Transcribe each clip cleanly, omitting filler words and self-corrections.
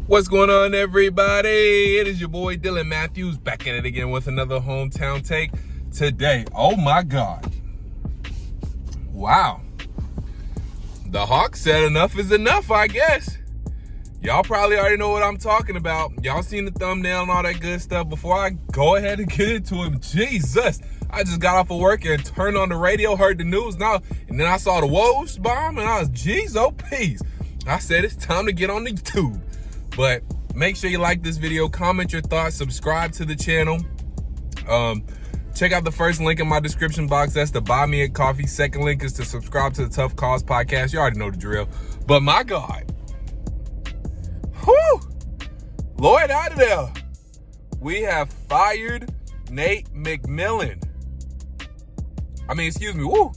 What's going on, everybody? It is your boy Dylan Matthews back at it again with another hometown take today. Oh my God. Wow. The Hawks said enough is enough, I guess. Y'all probably already know what I'm talking about. Y'all seen the thumbnail and all that good stuff. Before I go ahead and get into him, Jesus, I just got off of work and turned on the radio, heard the news now, and then I saw the Woes bomb and I was, geez, oh, peace. I said it's time to get on the tube. But make sure you like this video, comment your thoughts, subscribe to the channel. Check out the first link in my description box. That's to buy me a coffee. Second link is to subscribe to the Tough Cause podcast. You already know the drill. But my God. Whew. Lloyd out of there. We have fired Nate McMillan. Woo.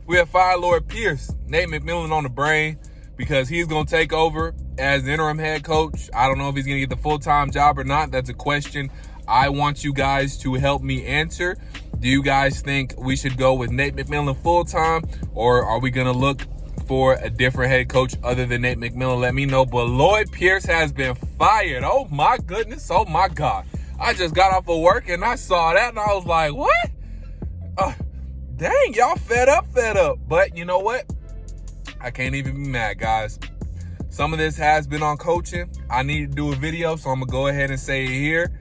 We have fired Lloyd Pierce. Nate McMillan on the brain because he's going to take over as the interim head coach. I don't know if he's going to get the full-time job or not. That's a question I want you guys to help me answer. Do you guys think we should go with Nate McMillan full-time, or are we going to look for a different head coach other than Nate McMillan? Let me know. But Lloyd Pierce has been fired. Oh, my goodness. Oh, my God. I just got off of work, and I saw that, and I was like, what? Dang, y'all fed up. But you know what? I can't even be mad, guys. Some of this has been on coaching. I need to do a video, so I'm going to go ahead and say it here.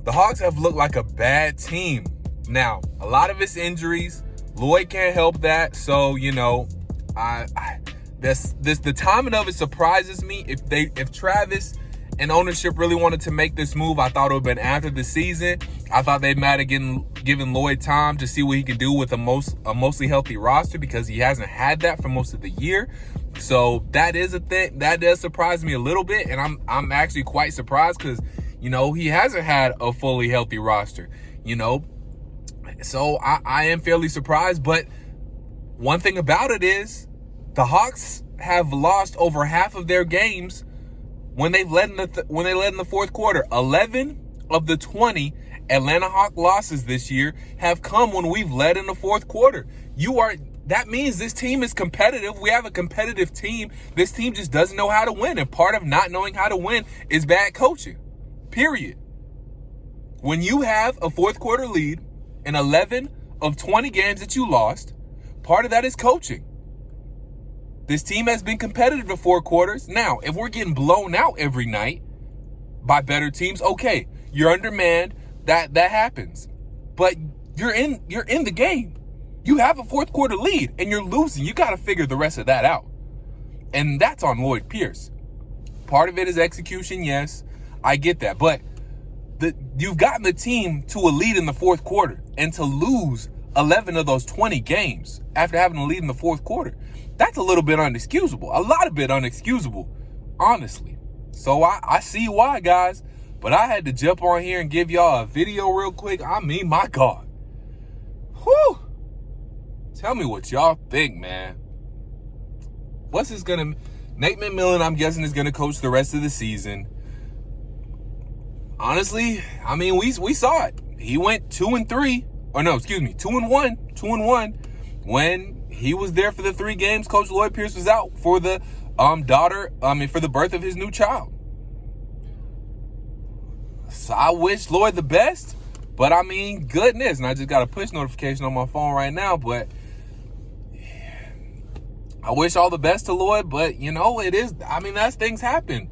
The Hawks have looked like a bad team. Now, a lot of it's injuries. Lloyd can't help that. So, you know, the timing of it surprises me. If Travis and ownership really wanted to make this move, I thought it would have been after the season. I thought they might have given Lloyd time to see what he could do with a mostly healthy roster, because he hasn't had that for most of the year. So that is a thing that does surprise me a little bit, and I'm actually quite surprised because, you know, he hasn't had a fully healthy roster, you know. So I am fairly surprised. But one thing about it is the Hawks have lost over half of their games when they led in the fourth quarter. 11 of the 20 Atlanta Hawk losses this year have come when we've led in the fourth quarter. That means this team is competitive. We have a competitive team. This team just doesn't know how to win. And part of not knowing how to win is bad coaching. Period. When you have a fourth quarter lead in 11 of 20 games that you lost, part of that is coaching. This team has been competitive for 4 quarters. Now, if we're getting blown out every night by better teams, okay, you're undermanned. That happens. But you're in the game. You have a fourth quarter lead and you're losing. You got to figure the rest of that out. And that's on Lloyd Pierce. Part of it is execution, yes. I get that. But you've gotten the team to a lead in the fourth quarter, and to lose 11 of those 20 games after having a lead in the fourth quarter, that's a little bit unexcusable. A lot of bit unexcusable, honestly. So I see why, guys. But I had to jump on here and give y'all a video real quick. My God. Whew. Tell me what y'all think, man. Nate McMillan, I'm guessing, is going to coach the rest of the season. Honestly, we saw it. He went 2-1 when he was there for the 3 games Coach Lloyd Pierce was out for the for the birth of his new child. So I wish Lloyd the best, but goodness, and I just got a push notification on my phone right now, but I wish all the best to Lloyd. But you know, that's things happen.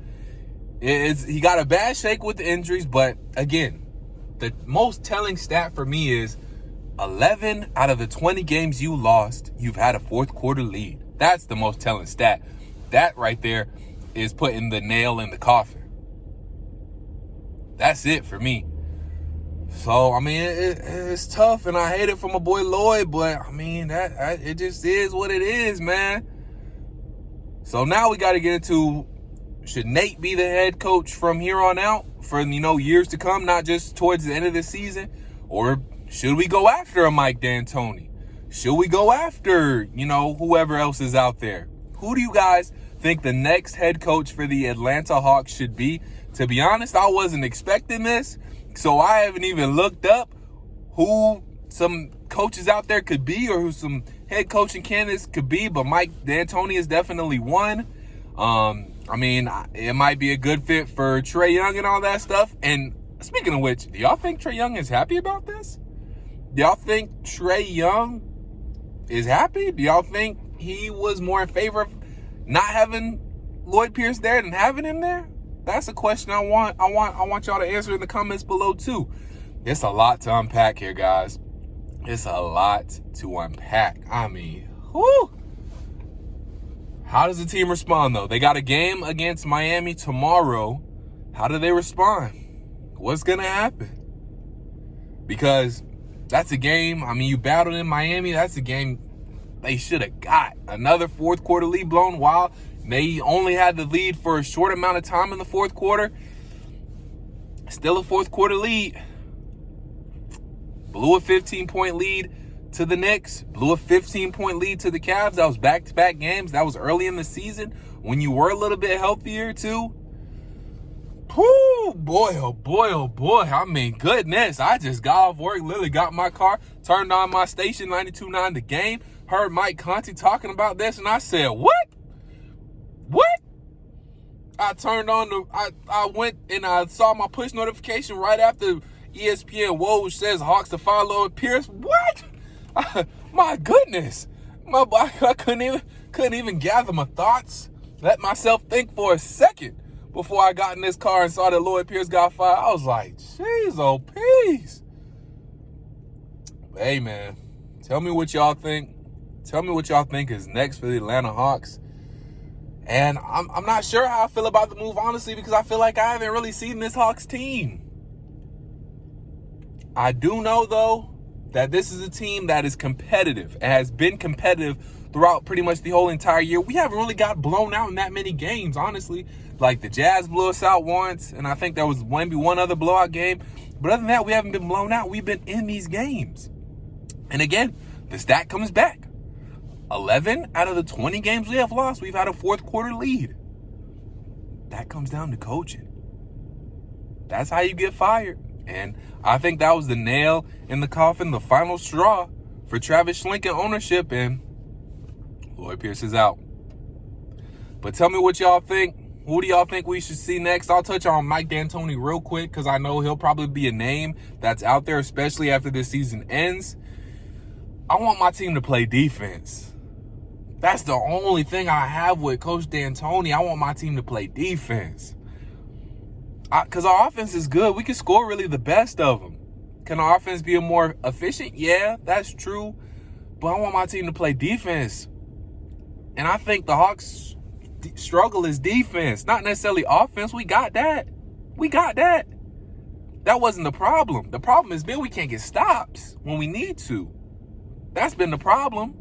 He got a bad shake with the injuries, but again, the most telling stat for me is 11 out of the 20 games you lost, you've had a fourth quarter lead. That's the most telling stat. That right there is putting the nail in the coffin. That's it for me. So, it's tough, and I hate it for my boy Lloyd, but, it just is what it is, man. So now we got to get into, should Nate be the head coach from here on out for, years to come, not just towards the end of the season? Or should we go after a Mike D'Antoni? Should we go after, whoever else is out there? Who do you guys think the next head coach for the Atlanta Hawks should be? To be honest, I wasn't expecting this, so I haven't even looked up who some coaches out there could be or who some head coaching candidates could be, but Mike D'Antoni is definitely one. I mean, it might be a good fit for Trae Young and all that stuff. And speaking of which, do y'all think Trae Young is happy about this? Do y'all think Trae Young is happy? Do y'all think he was more in favor of not having Lloyd Pierce there than having him there? That's a question I want y'all to answer in the comments below too. It's a lot to unpack here, guys. It's a lot to unpack. I mean, whew. How does the team respond, though? They got a game against Miami tomorrow. How do they respond? What's going to happen? Because that's a game. I mean, you battled in Miami. That's a game they should have got. Another fourth quarter lead blown while they only had the lead for a short amount of time in the fourth quarter. Still a fourth quarter lead. Blew a 15-point lead to the Knicks. Blew a 15-point lead to the Cavs. That was back-to-back games. That was early in the season when you were a little bit healthier too. Whew, boy, oh boy, oh boy. I mean, goodness. I just got off work, literally got in my car, turned on my station, 92.9 The Game, heard Mike Conti talking about this, and I said, what? What? I turned on I went and I saw my push notification right after ESPN Woj says Hawks to follow Pierce. What? My goodness. I couldn't even gather my thoughts. Let myself think for a second before I got in this car and saw that Lloyd Pierce got fired. I was like, jeez, oh, peace. Hey, man, tell me what y'all think. Tell me what y'all think is next for the Atlanta Hawks. And I'm not sure how I feel about the move, honestly, because I feel like I haven't really seen this Hawks team. I do know, though, that this is a team that is competitive. It has been competitive throughout pretty much the whole entire year. We haven't really got blown out in that many games, honestly. Like, the Jazz blew us out once, and I think there was maybe one other blowout game. But other than that, we haven't been blown out. We've been in these games. And again, the stat comes back. 11 out of the 20 games we have lost, we've had a fourth quarter lead. That comes down to coaching. That's how you get fired. And I think that was the nail in the coffin, the final straw for Travis Schlenk and ownership, and Lloyd Pierce is out. But tell me what y'all think. Who do y'all think we should see next? I'll touch on Mike D'Antoni real quick because I know he'll probably be a name that's out there, especially after this season ends. I want my team to play defense. That's the only thing I have with Coach D'Antoni. I want my team to play defense. Because our offense is good. We can score really the best of them. Can our offense be more efficient? Yeah, that's true. But I want my team to play defense. And I think the Hawks' struggle is defense, not necessarily offense. We got that. We got that. That wasn't the problem. The problem has been we can't get stops when we need to. That's been the problem.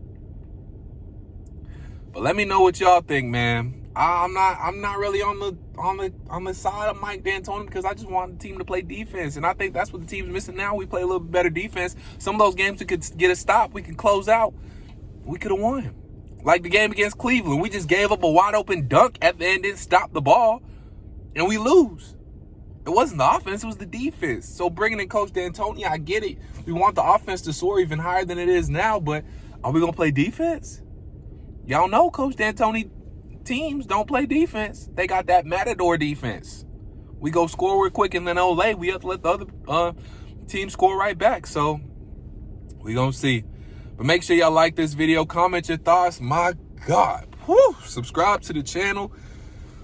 But let me know what y'all think, man. I'm not really on the side of Mike D'Antoni because I just want the team to play defense. And I think that's what the team's missing now. We play a little bit better defense. Some of those games we could get a stop, we can close out. We could have won. Like the game against Cleveland. We just gave up a wide open dunk at the end, didn't stop the ball, and we lose. It wasn't the offense, it was the defense. So bringing in Coach D'Antoni, I get it. We want the offense to soar even higher than it is now, but are we going to play defense? Y'all know Coach D'Antoni teams don't play defense. They got that Matador defense. We go score real quick and then Olay, we have to let the other team score right back. So we going to see. But make sure y'all like this video, comment your thoughts. My God. Whew. Subscribe to the channel.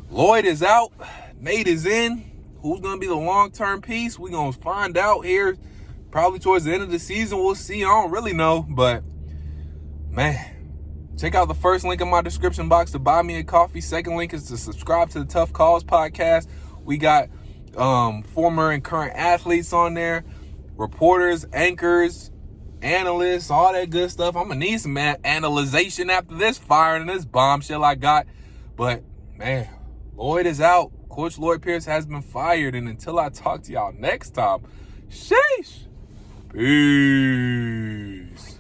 Lloyd is out. Nate is in. Who's going to be the long-term piece? We're going to find out here probably towards the end of the season. We'll see. I don't really know. But, man, check out the first link in my description box to buy me a coffee. Second link is to subscribe to the Tough Calls podcast. We got former and current athletes on there, reporters, anchors, analysts, all that good stuff. I'm going to need some analyzation after this fire and this bombshell I got. But, man, Lloyd is out. Coach Lloyd Pierce has been fired. And until I talk to y'all next time, sheesh. Peace.